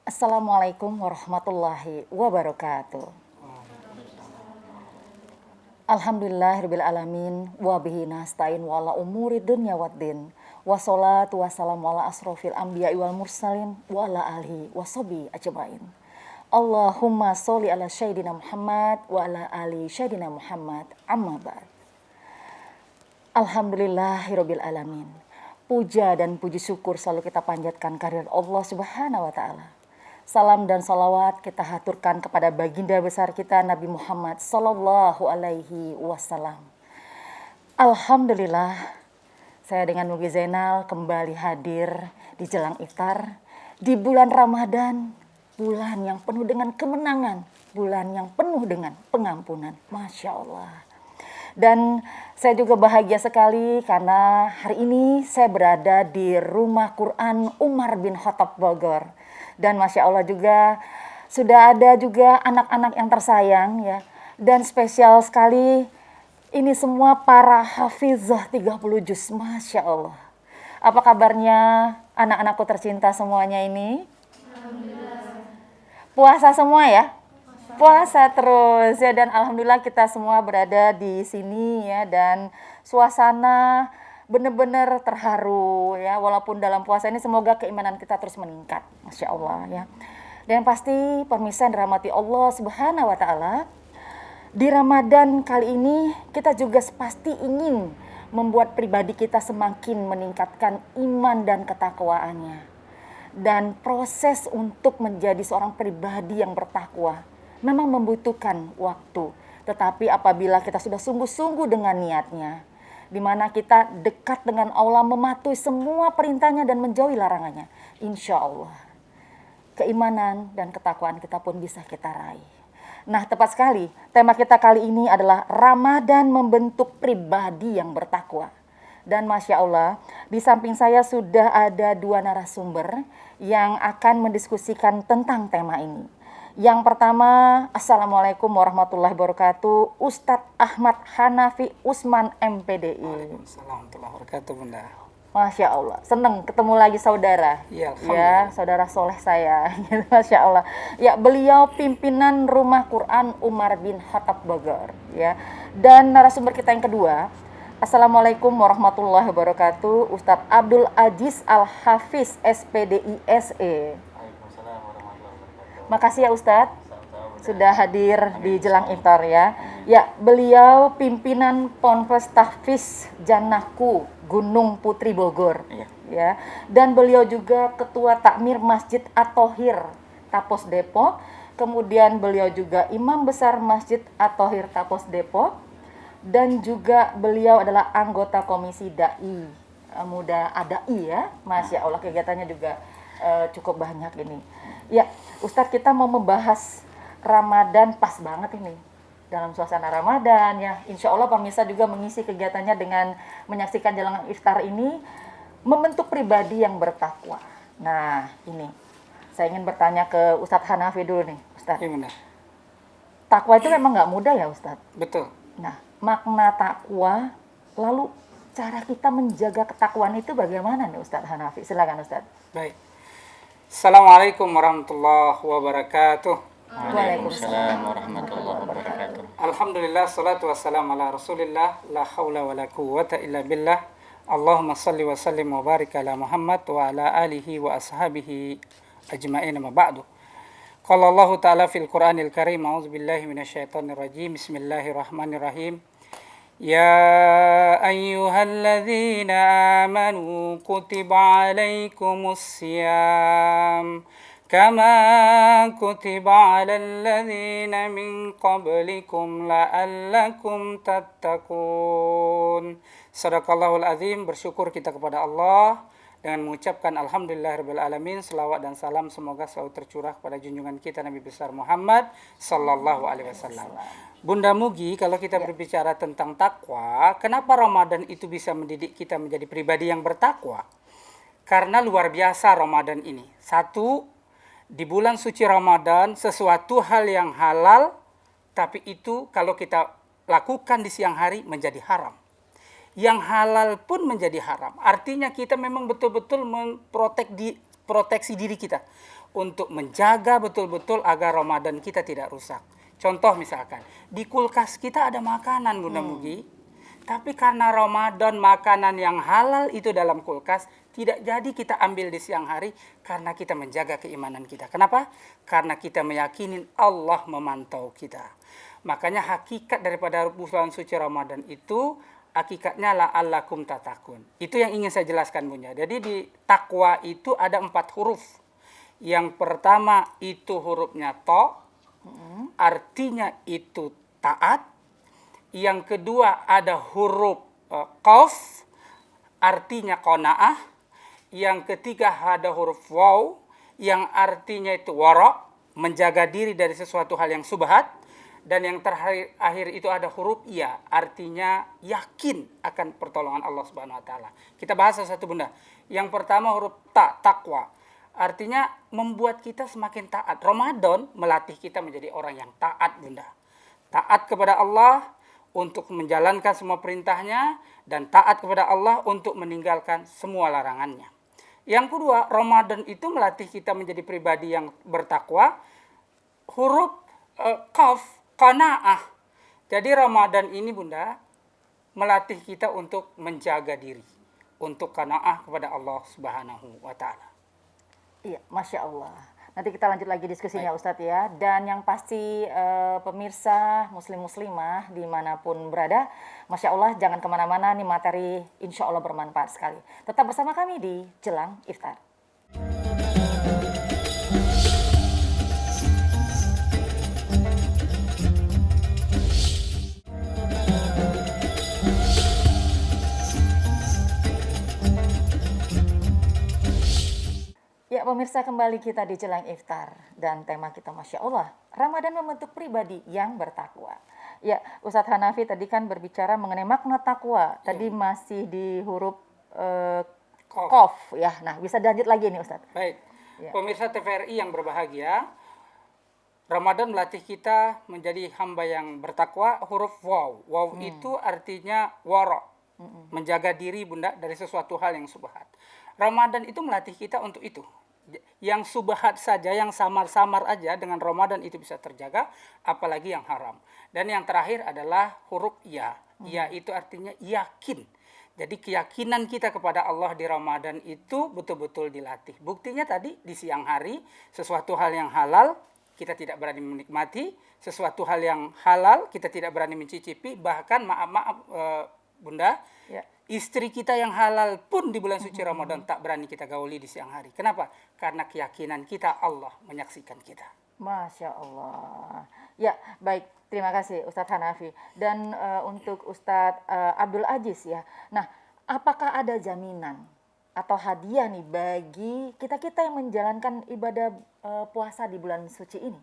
Assalamualaikum warahmatullahi wabarakatuh. Alhamdulillahirabbil alamin wa bihi nasta'in wa ala umuri dunya waddin. Wassalatu wassalamu ala asrofil anbiya'i wal mursalin wa ala alihi washabihi ajmain. Allahumma sholli ala sayyidina Muhammad wa ala ali sayyidina Muhammad amma ba'd. Alhamdulillahirabbil alamin. Puja dan puji syukur selalu kita panjatkan kehadirat Allah Subhanahu wa taala. Salam dan salawat kita haturkan kepada baginda besar kita Nabi Muhammad sallallahu alaihi wasallam. Alhamdulillah, saya dengan Nugi Zainal kembali hadir di jelang iftar di bulan Ramadan, bulan yang penuh dengan kemenangan, bulan yang penuh dengan pengampunan. Masya Allah. Dan saya juga bahagia sekali karena hari ini saya berada di Rumah Quran Umar bin Khattab Bogor. Dan Masya Allah juga sudah ada juga anak-anak yang tersayang ya. Dan spesial sekali ini semua para hafizah 30 juz. Masya Allah. Apa kabarnya anak-anakku tercinta semuanya ini? Puasa semua ya? Puasa terus ya, dan alhamdulillah kita semua berada di sini ya, dan suasana benar-benar terharu ya, walaupun dalam puasa ini semoga keimanan kita terus meningkat, Masya Allah ya. Dan pasti pemirsa yang dirahmati Allah Subhanahu wa taala, di Ramadan kali ini kita juga pasti ingin membuat pribadi kita semakin meningkatkan iman dan ketakwaannya. Dan proses untuk menjadi seorang pribadi yang bertakwa memang membutuhkan waktu, tetapi apabila kita sudah sungguh-sungguh dengan niatnya, di mana kita dekat dengan Allah, mematuhi semua perintahnya dan menjauhi larangannya, insya Allah keimanan dan ketakwaan kita pun bisa kita raih. Nah, tepat sekali tema kita kali ini adalah Ramadan membentuk pribadi yang bertakwa. Dan Masya Allah, di samping saya sudah ada dua narasumber yang akan mendiskusikan tentang tema ini. Yang pertama, Assalamualaikum warahmatullahi wabarakatuh, Ustadz Ahmad Hanafi Usman MPDI. Waalaikumsalam warahmatullahi wabarakatuh, Bunda. Masya Allah, senang ketemu lagi saudara. Ya, ya, saudara soleh saya. Masya Allah. Ya, beliau pimpinan Rumah Quran Umar bin Khattab Bogor. Ya, dan narasumber kita yang kedua, Assalamualaikum warahmatullahi wabarakatuh, Ustadz Abdul Aziz Al-Hafiz SPDI SE. Makasih ya Ustadz sudah hadir di jelang iftar ya. Ya, beliau pimpinan Ponpes Tahfiz Jannahku Gunung Putri Bogor. Ya. Dan beliau juga ketua takmir Masjid At-Thohir Tapos Depok. Kemudian beliau juga imam besar Masjid At-Thohir Tapos Depok. Dan juga beliau adalah anggota komisi dai muda ADAI ya. Masya Allah, kegiatannya juga cukup banyak ini. Ya, Ustadz, kita mau membahas Ramadan, pas banget ini dalam suasana Ramadan ya. Insya Allah pemirsa juga mengisi kegiatannya dengan menyaksikan jalangan iftar ini, membentuk pribadi yang bertakwa. Nah, ini saya ingin bertanya ke Ustadz Hanafi dulu nih, Ustadz. Iya, benar. Takwa itu memang nggak mudah ya, Ustadz? Betul. Nah, makna takwa, lalu cara kita menjaga ketakwaan itu bagaimana nih Ustadz Hanafi? Silakan Ustadz. Baik. Assalamualaikum warahmatullahi wabarakatuh. Waalaikumsalam warahmatullahi wabarakatuh. Alhamdulillah, salatu wassalamu ala rasulillah, la hawla wa la quwwata illa billah. Allahumma salli wa sallim wa barik ala Muhammad wa ala alihi wa ashabihi ajma'in, ma ba'du. Qala Allah ta'ala fil Qur'anil Karim, a'udzu billahi minasyaitonir rajim. Bismillahirrahmanirrahim. يا أيها الذين آمنوا كتب عليكم الصيام كما كتب على الذين من قبلكم لعلكم تتقون. Sadaqallahul azim. Bersyukur kita kepada Allah dengan mengucapkan alhamdulillahirabbil alamin. Selawat dan salam semoga selalu tercurah kepada junjungan kita Nabi besar Muhammad sallallahu alaihi wasallam. Bunda Mugi, kalau kita berbicara tentang takwa, kenapa Ramadan itu bisa mendidik kita menjadi pribadi yang bertakwa? Karena luar biasa Ramadan ini. Satu, di bulan suci Ramadan, sesuatu hal yang halal, tapi itu kalau kita lakukan di siang hari menjadi haram. Yang halal pun menjadi haram. Artinya kita memang betul-betul memprotek di proteksi diri kita untuk menjaga betul-betul agar Ramadan kita tidak rusak. Contoh misalkan, di kulkas kita ada makanan Bunda Mugi, tapi karena Ramadan makanan yang halal itu dalam kulkas tidak jadi kita ambil di siang hari karena kita menjaga keimanan kita. Kenapa? Karena kita meyakini Allah memantau kita. Makanya hakikat daripada bulan suci Ramadan itu hakikatnya la'allakum tatakun. Itu yang ingin saya jelaskan Bunda. Jadi di takwa itu ada 4 huruf. Yang pertama itu hurufnya to, artinya itu taat. Yang kedua ada huruf qaf, artinya qanaah. Yang ketiga ada huruf waw, yang artinya itu wara, menjaga diri dari sesuatu hal yang subhat. Dan yang terakhir itu ada huruf ya, artinya yakin akan pertolongan Allah Subhanahu wa taala. Kita bahas satu Bunda. Yang pertama huruf ta, takwa. Artinya membuat kita semakin taat. Ramadan melatih kita menjadi orang yang taat Bunda. Taat kepada Allah untuk menjalankan semua perintahnya dan taat kepada Allah untuk meninggalkan semua larangannya. Yang kedua, Ramadan itu melatih kita menjadi pribadi yang bertakwa. Huruf qaf, qanaah. Jadi Ramadan ini Bunda melatih kita untuk menjaga diri, untuk qanaah kepada Allah Subhanahu wa taala. Iya, Masya Allah. Nanti kita lanjut lagi diskusinya Ustadz ya. Dan yang pasti pemirsa muslim-muslimah dimanapun berada, Masya Allah jangan kemana-mana, nih materi insya Allah bermanfaat sekali. Tetap bersama kami di Jelang Iftar. Ya pemirsa, kembali kita di Jelang Iftar dan tema kita Masya Allah, Ramadan membentuk pribadi yang bertakwa. Ya Ustadz Hanafi tadi kan berbicara mengenai makna takwa, tadi masih di huruf Qaf ya. Nah bisa lanjut lagi nih Ustadz. Baik, Ya. pemirsa TVRI yang berbahagia, Ramadan melatih kita menjadi hamba yang bertakwa. Huruf waw, waw itu artinya wara, menjaga diri Bunda dari sesuatu hal yang subhat. Ramadan itu melatih kita untuk itu. Yang subhat saja, yang samar-samar aja dengan Ramadan itu bisa terjaga, apalagi yang haram. Dan yang terakhir adalah huruf ya. Ya itu artinya yakin. Jadi keyakinan kita kepada Allah di Ramadan itu betul-betul dilatih. Buktinya tadi di siang hari, sesuatu hal yang halal kita tidak berani menikmati, sesuatu hal yang halal kita tidak berani mencicipi, bahkan maaf Bunda, Ya. istri kita yang halal pun di bulan suci Ramadan tak berani kita gauli di siang hari. Kenapa? Karena keyakinan kita Allah menyaksikan kita. Masya Allah. Ya baik, terima kasih Ustadz Hanafi. Dan untuk Ustadz Abdul Aziz ya. Nah apakah ada jaminan atau hadiah nih bagi kita-kita yang menjalankan ibadah puasa di bulan suci ini?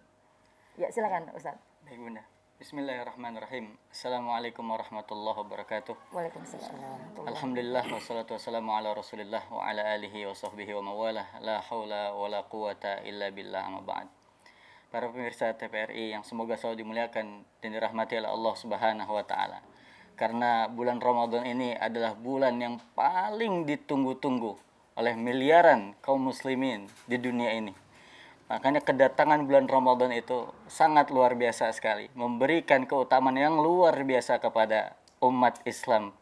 Ya silakan Ustadz. Baik Bunda. Bismillahirrahmanirrahim. Assalamualaikum warahmatullahi wabarakatuh. Waalaikumsalam. Alhamdulillah wassalatu wassalamu ala Rasulillah wa ala alihi wa sahbihi wa mawalah. La haula wa la quwata illa billah amma ba'd. Para pemirsa TVRI yang semoga selalu dimuliakan dan dirahmati oleh Allah Subhanahu wa taala. Karena bulan Ramadan ini adalah bulan yang paling ditunggu-tunggu oleh miliaran kaum muslimin di dunia ini. Makanya kedatangan bulan Ramadan itu sangat luar biasa sekali, memberikan keutamaan yang luar biasa kepada umat Islam.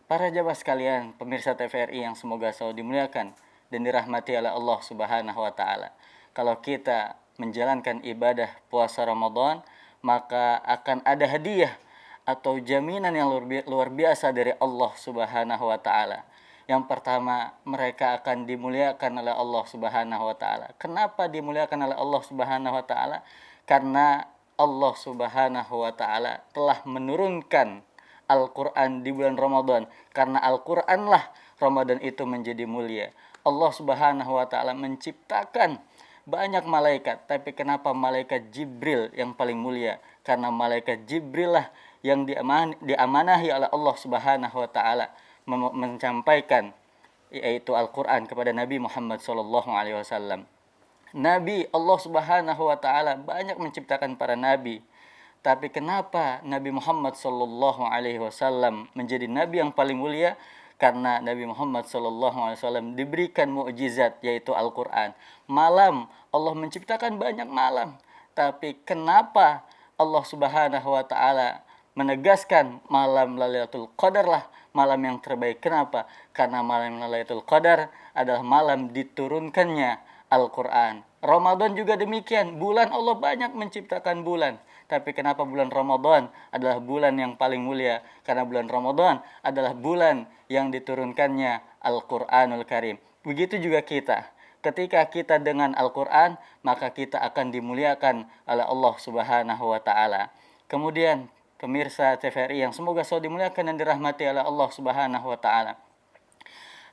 Para jamaah sekalian, pemirsa TVRI yang semoga selalu dimuliakan dan dirahmati oleh Allah Subhanahu wa taala. Kalau kita menjalankan ibadah puasa Ramadan, maka akan ada hadiah atau jaminan yang luar biasa dari Allah Subhanahu wa taala. Yang pertama, mereka akan dimuliakan oleh Allah Subhanahu wa taala. Kenapa dimuliakan oleh Allah Subhanahu wa taala? Karena Allah Subhanahu wa taala telah menurunkan Al-Qur'an di bulan Ramadan. Karena Al-Qur'anlah Ramadan itu menjadi mulia. Allah Subhanahu wa taala menciptakan banyak malaikat, tapi kenapa malaikat Jibril yang paling mulia? Karena malaikat Jibril lah yang diamanahi oleh Allah Subhanahu wa taala menyampaikan yaitu Al-Qur'an kepada Nabi Muhammad SAW. Nabi Allah Subhanahu wa taala banyak menciptakan para nabi. Tapi kenapa Nabi Muhammad SAW menjadi nabi yang paling mulia? Karena Nabi Muhammad SAW diberikan mukjizat yaitu Al-Quran. Malam Allah menciptakan banyak malam. Tapi kenapa Allah Subhanahu wa taala menegaskan malam Lailatul Qadar lah malam yang terbaik? Kenapa? Karena malam Lailatul Qadar adalah malam diturunkannya Al-Quran. Ramadan juga demikian. Bulan Allah banyak menciptakan bulan. Tapi kenapa bulan Ramadan adalah bulan yang paling mulia? Karena bulan Ramadan adalah bulan yang diturunkannya Al-Quranul Karim. Begitu juga kita. Ketika kita dengan Al-Quran, maka kita akan dimuliakan oleh Allah Subhanahu wa taala. Kemudian pemirsa TVRI yang semoga selalu dimuliakan dan dirahmati oleh Allah Subhanahu wa taala.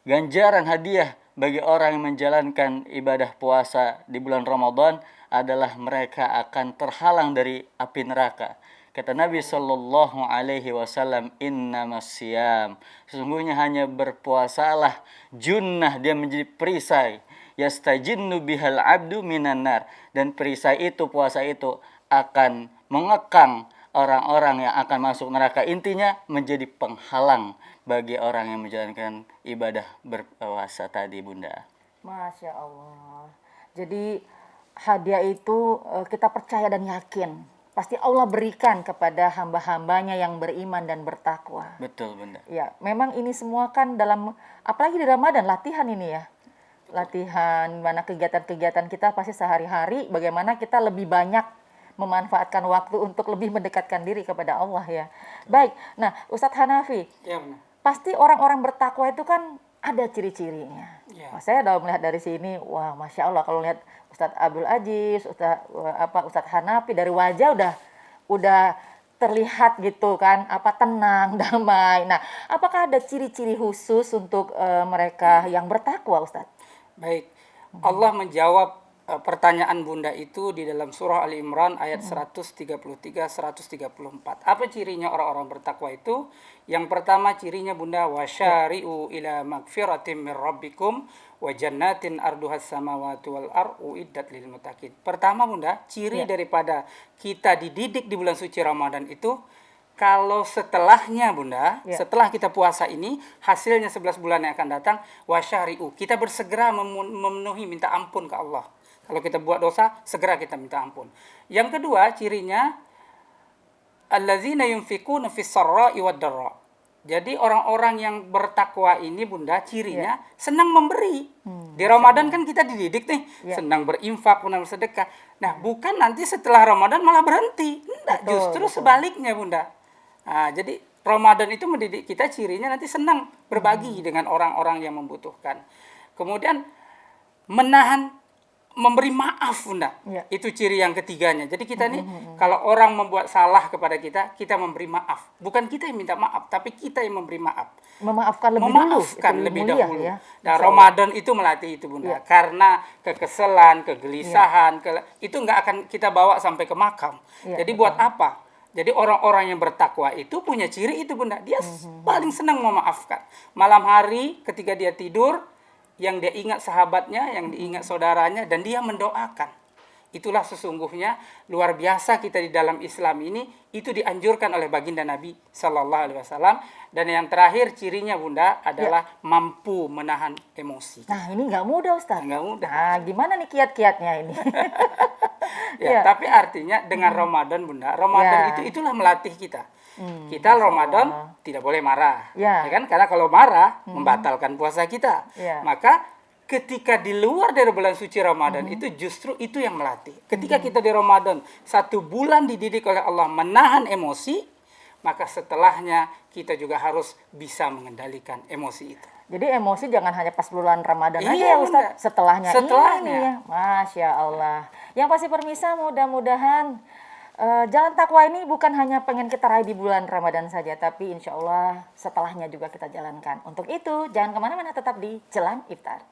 Ganjaran hadiah bagi orang yang menjalankan ibadah puasa di bulan Ramadan adalah mereka akan terhalang dari api neraka. Kata Nabi Shallallahu Alaihi Wasallam, innamas siyam, sesungguhnya hanya berpuasalah junnah, dia menjadi perisai, yastajinnu bihal abdu minan nar, dan perisai itu, puasa itu akan mengekang orang-orang yang akan masuk neraka. Intinya menjadi penghalang bagi orang yang menjalankan ibadah berpuasa tadi, Bunda. Masya Allah. Jadi hadiah itu kita percaya dan yakin pasti Allah berikan kepada hamba-hambanya yang beriman dan bertakwa. Betul, Bunda. Ya, memang ini semua kan dalam, apalagi di Ramadan, latihan ini ya. Latihan, mana kegiatan-kegiatan kita pasti sehari-hari, bagaimana kita lebih banyak memanfaatkan waktu untuk lebih mendekatkan diri kepada Allah ya. Baik, nah Ustadz Hanafi, Ya, benar. pasti orang-orang bertakwa itu kan ada ciri-cirinya. Ya. Wah, saya udah melihat dari sini, wah Masya Allah, kalau lihat Ustadz Abdul Aziz, Ustadz Hanafi, dari wajah udah terlihat gitu kan, tenang, damai. Nah, apakah ada ciri-ciri khusus untuk mereka yang bertakwa, Ustadz? Baik, Allah menjawab pertanyaan Bunda itu di dalam surah Ali Imran ayat 133-134. Apa cirinya orang-orang bertakwa itu? Yang pertama cirinya Bunda, wasyari'u ila magfiratim min rabbikum wa jannatin arduhas samawati wal ar uiddat lil muttaqin. Pertama Bunda, ciri daripada kita dididik di bulan suci Ramadan itu, kalau setelahnya Bunda, setelah kita puasa ini, hasilnya 11 bulan yang akan datang, wasyari'u, kita bersegera memenuhi minta ampun ke Allah. Kalau kita buat dosa, segera kita minta ampun. Yang kedua, cirinya allazina yunfikuna fis sarra'i wad dharra. Jadi orang-orang yang bertakwa ini Bunda, cirinya senang memberi. Di Ramadan kan kita dididik nih, senang berinfak, senang bersedekah. Nah, bukan nanti setelah Ramadan malah berhenti. Enggak, justru sebaliknya Bunda. Nah, jadi Ramadan itu mendidik kita, cirinya nanti senang berbagi dengan orang-orang yang membutuhkan. Kemudian memberi maaf Bunda. Itu ciri yang ketiganya. Jadi kita nih kalau orang membuat salah kepada kita, kita memberi maaf. Bukan kita yang minta maaf, tapi kita yang memberi maaf. Memaafkan lebih dulu. Ya. Nah, Ramadan itu melatih itu Bunda. Karena kekesalan, kegelisahan, itu nggak akan kita bawa sampai ke makam. Jadi buat apa? Jadi orang-orang yang bertakwa itu punya ciri itu Bunda. Dia paling senang memaafkan. Malam hari ketika dia tidur, yang dia ingat sahabatnya, yang diingat saudaranya, dan dia mendoakan. Itulah sesungguhnya luar biasa kita di dalam Islam ini, itu dianjurkan oleh baginda Nabi Sallallahu Alaihi Wasallam. Dan yang terakhir cirinya Bunda adalah mampu menahan emosi. Nah, ini nggak mudah Ustaz. Nggak mudah. Nah, gimana nih kiat-kiatnya ini? Tapi artinya dengan Ramadan Bunda, Ramadan itulah melatih kita. Kita Ramadan tidak boleh marah, ya kan? Karena kalau marah membatalkan puasa kita. Maka ketika di luar dari bulan suci Ramadan itu justru itu yang melatih. Ketika kita di Ramadan 1 bulan dididik oleh Allah menahan emosi, maka setelahnya kita juga harus bisa mengendalikan emosi itu. Jadi emosi jangan hanya pas bulan Ramadan aja ya Ustaz, setelahnya. Ini ya. Masya Allah. Yang pasti permisa, mudah-mudahan jalan takwa ini bukan hanya pengen kita raih di bulan Ramadan saja, tapi insya Allah setelahnya juga kita jalankan. Untuk itu, jangan kemana-mana, tetap di Jelang Iftar.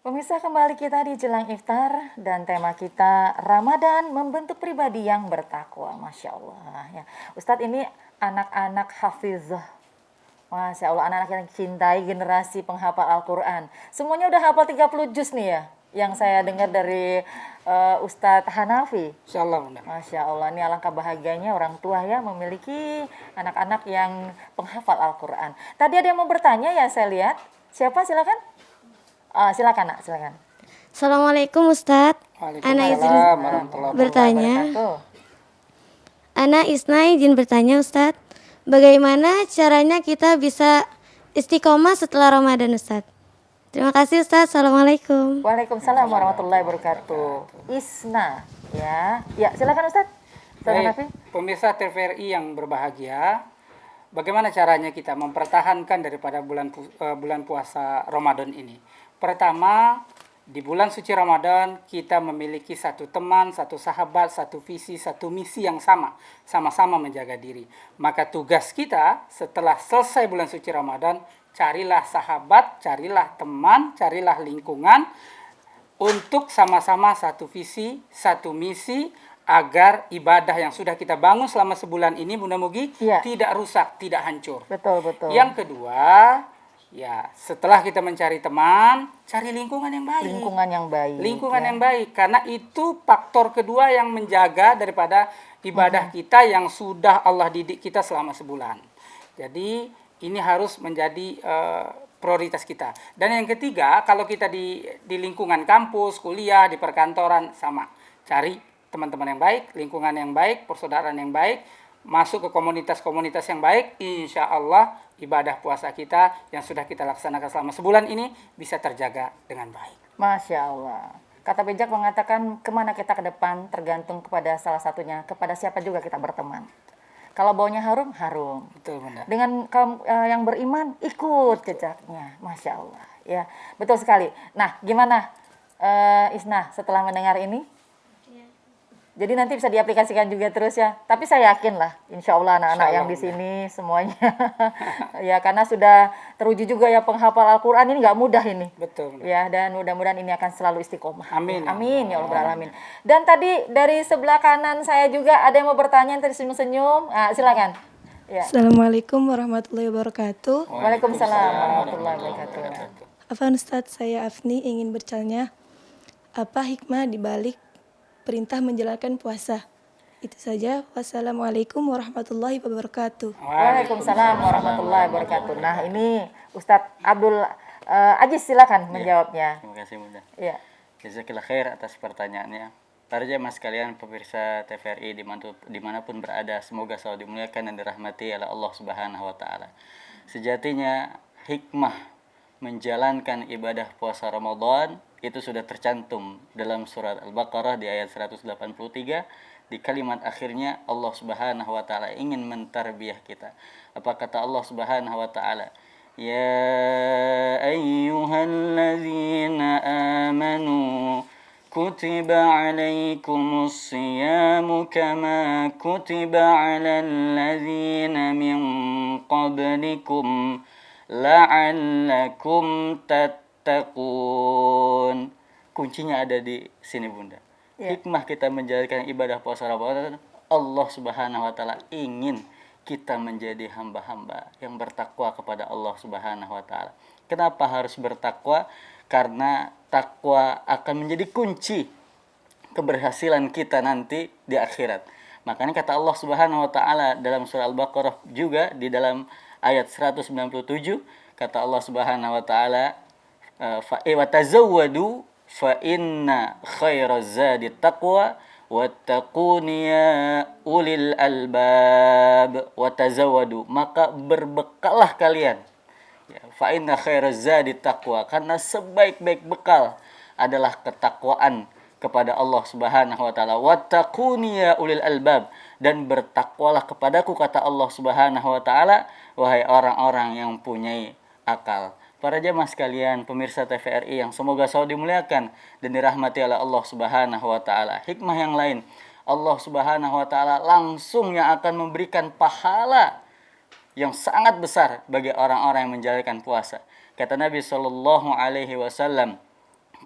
Pemirsa, kembali kita di Jelang Iftar dan tema kita Ramadan membentuk pribadi yang bertakwa. Masya Allah ya. Ustadz, ini anak-anak hafizah. Masya Allah, anak-anak yang cintai generasi penghafal Al-Quran. Semuanya udah hafal 30 juz nih ya, yang saya dengar dari Ustadz Hanafi. Insyaallah Bunda. Masya Allah, ini alangkah bahagianya orang tua ya memiliki anak-anak yang penghafal Al-Quran. Tadi ada yang mau bertanya ya, saya lihat. Siapa, silakan? Silakan nak, silakan. Assalamualaikum Ustadz. Ana izin Waalaikumsalam warahmatullahi bertanya. Tuh. Ana Isna izin bertanya Ustadz. Bagaimana caranya kita bisa istiqomah setelah Ramadan Ustadz? Terima kasih Ustadz. Assalamualaikum. Waalaikumsalam warahmatullahi wabarakatuh. Isna, ya. Ya, silakan Ustadz. Ustadz Hanafi. Baik, pemirsa TVRI yang berbahagia, bagaimana caranya kita mempertahankan daripada bulan puasa Ramadan ini? Pertama, di bulan suci Ramadan kita memiliki satu teman, satu sahabat, satu visi, satu misi yang sama-sama menjaga diri. Maka tugas kita setelah selesai bulan suci Ramadan, carilah sahabat, carilah teman, carilah lingkungan untuk sama-sama satu visi, satu misi, agar ibadah yang sudah kita bangun selama sebulan ini, Bunda Mugi, Iya. tidak rusak, tidak hancur. Betul, betul. Yang kedua, ya setelah kita mencari teman, cari lingkungan yang baik. Lingkungan yang baik. Lingkungan ya. yang baik, karena itu faktor kedua yang menjaga daripada ibadah kita yang sudah Allah didik kita selama sebulan. Jadi ini harus menjadi prioritas kita. Dan yang ketiga, kalau kita di lingkungan kampus, kuliah, di perkantoran, sama. Cari teman-teman yang baik, lingkungan yang baik, persaudaraan yang baik, masuk ke komunitas-komunitas yang baik, insya Allah ibadah puasa kita yang sudah kita laksanakan selama sebulan ini bisa terjaga dengan baik. Masya Allah. Kata bijak mengatakan kemana kita ke depan tergantung kepada salah satunya, kepada siapa juga kita berteman. Kalau baunya harum, harum. Betul Bunda. Dengan kaum yang beriman, ikut jejaknya. Masya Allah. Ya, betul sekali. Nah, gimana Isna setelah mendengar ini? Jadi nanti bisa diaplikasikan juga terus ya. Tapi saya yakin lah, insya Allah anak-anak Insya yang di Allah, sini semuanya, ya karena sudah teruji juga ya penghafal Al-Quran ini nggak mudah ini. Betul Bunda. Ya, dan mudah-mudahan ini akan selalu istiqomah. Amin. Ya, amin ya Allah alamin. Dan tadi dari sebelah kanan saya juga ada yang mau bertanya, yang tadi senyum-senyum. Silakan. Ya. Assalamualaikum warahmatullahi wabarakatuh. Waalaikumsalam warahmatullahi wabarakatuh. Afwan Ustadz, saya Afni ingin bertanya, apa hikmah dibalik perintah menjalankan puasa? Itu saja. Wassalamualaikum warahmatullahi wabarakatuh. Waalaikumsalam warahmatullahi wabarakatuh. Nah, ini Ustadz Abdul Aziz silakan menjawabnya. Terima kasih Bunda. Ya. Jazakallah khair atas pertanyaannya. Para jemaah sekalian, pemirsa TVRI dimanapun berada, semoga selalu dimuliakan dan dirahmati oleh Allah Subhanahu wa Ta'ala. Sejatinya hikmah menjalankan ibadah puasa Ramadan itu sudah tercantum dalam surat Al-Baqarah di ayat 183. Di kalimat akhirnya Allah Subhanahu wa Ta'ala ingin mentarbiyah kita. Apa kata Allah Subhanahu wa Ta'ala? Ya ayyuhalladzina amanu kutiba alaikumus siyamu kama kutiba alal ladzina min qablikum la'allakum tattaqun. Kuncinya ada di sini Bunda. Hikmah kita menjalankan ibadah puasa Ramadan, Allah Subhanahu wa Ta'ala ingin kita menjadi hamba-hamba yang bertakwa kepada Allah Subhanahu wa Ta'ala. Kenapa harus bertakwa? Karena takwa akan menjadi kunci keberhasilan kita nanti di akhirat. Makanya kata Allah Subhanahu wa Ta'ala dalam surah Al-Baqarah juga di dalam ayat 197, kata Allah Subhanahu wa Ta'ala, wa tazawwadu fa inna khairaz zadi taqwa wattaquni ya ulil albab. Wa tazawwadu, maka berbekallah kalian. Ya, fa inna khairaz zadi taqwa, karena sebaik-baik bekal adalah ketakwaan kepada Allah Subhanahu wa Ta'ala. Wattaquni ya ulil albab, dan bertakwalah kepadaku, kata Allah Subhanahu wa Ta'ala, wahai orang-orang yang punyai akal. Para jemaah sekalian, pemirsa TVRI yang semoga selalu dimuliakan dan dirahmati oleh Allah Subhanahu wa Ta'ala. Hikmah yang lain, Allah Subhanahu wa Ta'ala langsung yang akan memberikan pahala yang sangat besar bagi orang-orang yang menjalankan puasa. Kata Nabi sallallahu alaihi wasallam,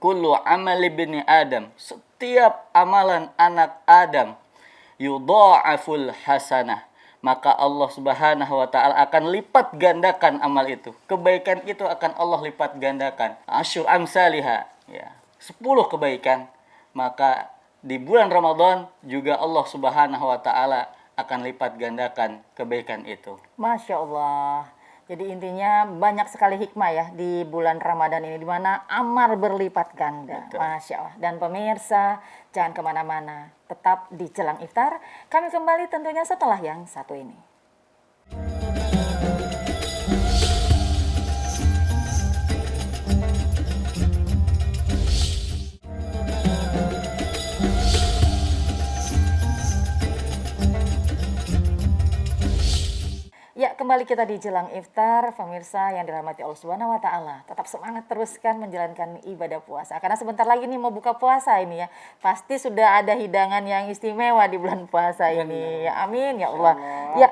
kullu amal ibni Adam, setiap amalan anak Adam, yudha'aful hasanah, maka Allah Subhanahu wa taala akan lipat gandakan amal itu. Kebaikan itu akan Allah lipat gandakan. Asyur amsalihha, ya. 10 kebaikan, maka di bulan Ramadan juga Allah Subhanahu wa taala akan lipat gandakan kebaikan itu. Masya Allah. Jadi intinya banyak sekali hikmah ya di bulan Ramadan ini, di mana amal berlipat ganda. Betul. Masya Allah. Dan pemirsa, jangan kemana-mana. Tetap di Jelang Iftar. Kami kembali tentunya setelah yang satu ini. Ya, kembali kita di Jelang Iftar, pemirsa yang dirahmati Allah Subhanahu wa taala. Tetap semangat teruskan menjalankan ibadah puasa. Karena sebentar lagi nih mau buka puasa ini ya. Pasti sudah ada hidangan yang istimewa di bulan puasa ini. Ya amin ya Allah. Ya,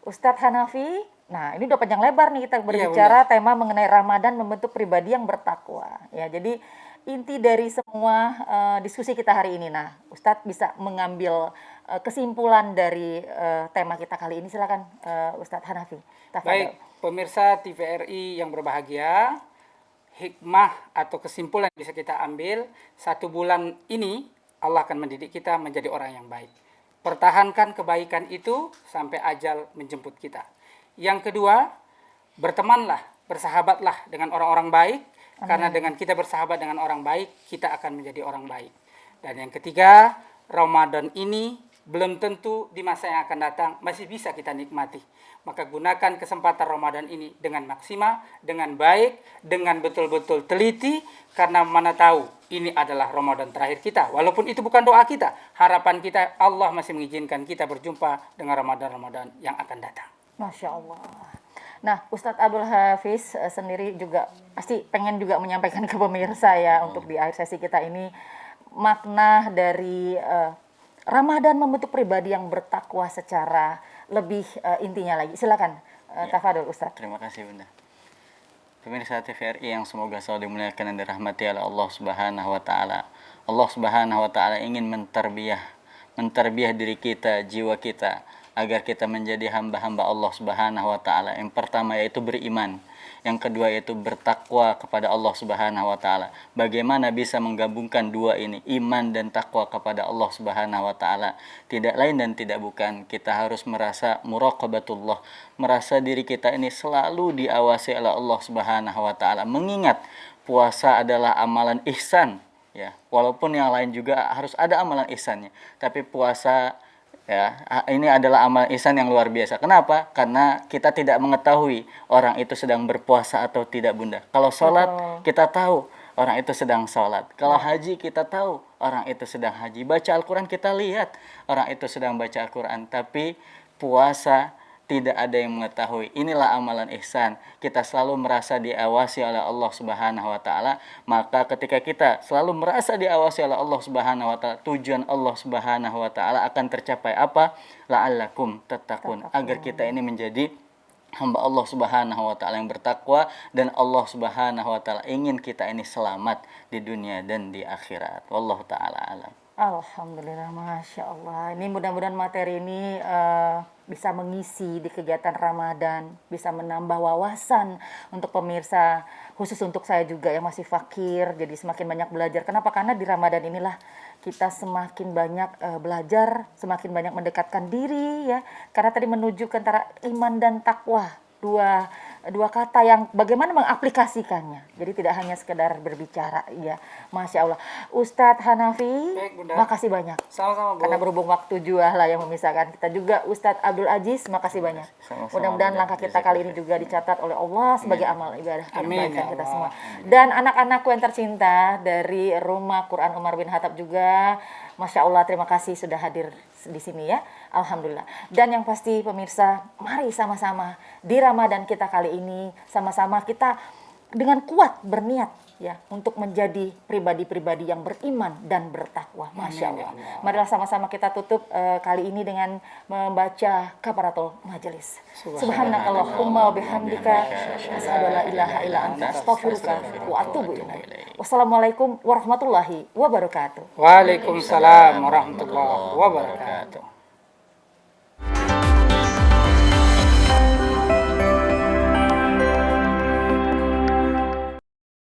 Ustadz Hanafi, nah ini udah panjang lebar nih kita berbicara tema mengenai Ramadan membentuk pribadi yang bertakwa. Ya, jadi inti dari semua diskusi kita hari ini. Nah, Ustadz bisa mengambil kesimpulan dari tema kita kali ini. Silakan Ustadz Hanafi. Baik, pemirsa TVRI yang berbahagia, hikmah atau kesimpulan yang bisa kita ambil, 1 bulan ini Allah akan mendidik kita menjadi orang yang baik. Pertahankan kebaikan itu sampai ajal menjemput kita. Yang kedua, bertemanlah, bersahabatlah dengan orang-orang baik. Karena dengan kita bersahabat dengan orang baik, kita akan menjadi orang baik. Dan yang ketiga, Ramadan ini belum tentu di masa yang akan datang masih bisa kita nikmati. Maka gunakan kesempatan Ramadan ini dengan maksimal, dengan baik, dengan betul-betul teliti. Karena mana tahu ini adalah Ramadan terakhir kita. Walaupun itu bukan doa kita, harapan kita Allah masih mengizinkan kita berjumpa dengan Ramadan-Ramadan yang akan datang. Masya Allah. Nah, Ustadz Abdul Hafiz sendiri juga pasti pengen juga menyampaikan ke pemirsa ya untuk di akhir sesi kita ini makna dari Ramadan membentuk pribadi yang bertakwa secara lebih intinya lagi. Silakan, tafadhol Ustadz. Terima kasih Bunda. Pemirsa TVRI yang semoga selalu dimuliakan dan dirahmati oleh Allah Subhanahu wa taala. Allah Subhanahu wa taala ingin menterbiah diri kita, jiwa kita, agar kita menjadi hamba-hamba Allah Subhanahu wa taala. Yang pertama yaitu beriman. Yang kedua yaitu bertakwa kepada Allah Subhanahu wa taala. Bagaimana bisa menggabungkan dua ini, iman dan takwa kepada Allah Subhanahu wa taala? Tidak lain dan tidak bukan, kita harus merasa muraqabatullah, merasa diri kita ini selalu diawasi oleh Allah Subhanahu wa taala. Mengingat puasa adalah amalan ihsan, ya. Walaupun yang lain juga harus ada amalan ihsannya, tapi puasa, ya, ini adalah amal ihsan yang luar biasa. Kenapa? Karena kita tidak mengetahui orang itu sedang berpuasa atau tidak, Bunda. Kalau sholat, kita tahu orang itu sedang sholat. Kalau haji, kita tahu orang itu sedang haji. Baca Al-Quran, kita lihat orang itu sedang baca Al-Quran. Tapi puasa, tidak ada yang mengetahui. Inilah amalan ihsan. Kita selalu merasa diawasi oleh Allah Subhanahu wa taala. Maka ketika kita selalu merasa diawasi oleh Allah Subhanahu wa taala, tujuan Allah Subhanahu wa taala akan tercapai apa? La'allakum tattaqun. Agar kita ini menjadi hamba Allah Subhanahu wa taala yang bertakwa, dan Allah Subhanahu wa taala ingin kita ini selamat di dunia dan di akhirat. Wallahu taala alam. Alhamdulillah, Masya Allah. Ini mudah-mudahan materi ini bisa mengisi di kegiatan Ramadan, bisa menambah wawasan untuk pemirsa, khusus untuk saya juga yang masih fakir, jadi semakin banyak belajar. Kenapa? Karena di Ramadan inilah kita semakin banyak belajar, semakin banyak mendekatkan diri ya. Karena tadi menuju ke antara iman dan takwa, dua kata yang bagaimana mengaplikasikannya. Jadi tidak hanya sekedar berbicara, ya. Masya Allah. Ustadz Hanafi, Baik, Bunda. makasih banyak. Sama-sama, Bu. Karena berhubung waktu jua lah yang memisahkan kita juga. Ustadz Abdul Aziz, makasih banyak. Sama-sama, Mudah-mudahan Bunda. langkah kita kali ini juga dicatat oleh Allah sebagai amal ibadah Amin, kebaikan ya kita Allah. semua. Dan anak-anakku yang tercinta dari Rumah Quran Umar bin Khattab juga, Masya Allah, terima kasih sudah hadir di sini ya. Alhamdulillah. Dan yang pasti pemirsa, mari sama-sama di Ramadan kita kali ini, sama-sama kita dengan kuat berniat ya untuk menjadi pribadi-pribadi yang beriman dan bertakwa. Masya Allah. Marilah sama-sama kita tutup kali ini dengan membaca kafaratul majelis. Subhanakallahumma wa bihamdika asyhadu an la ilaha illa anta astaghfiruka wa atubu ilaik. Wassalamualaikum warahmatullahi wabarakatuh. Waalaikumsalam warahmatullahi wabarakatuh.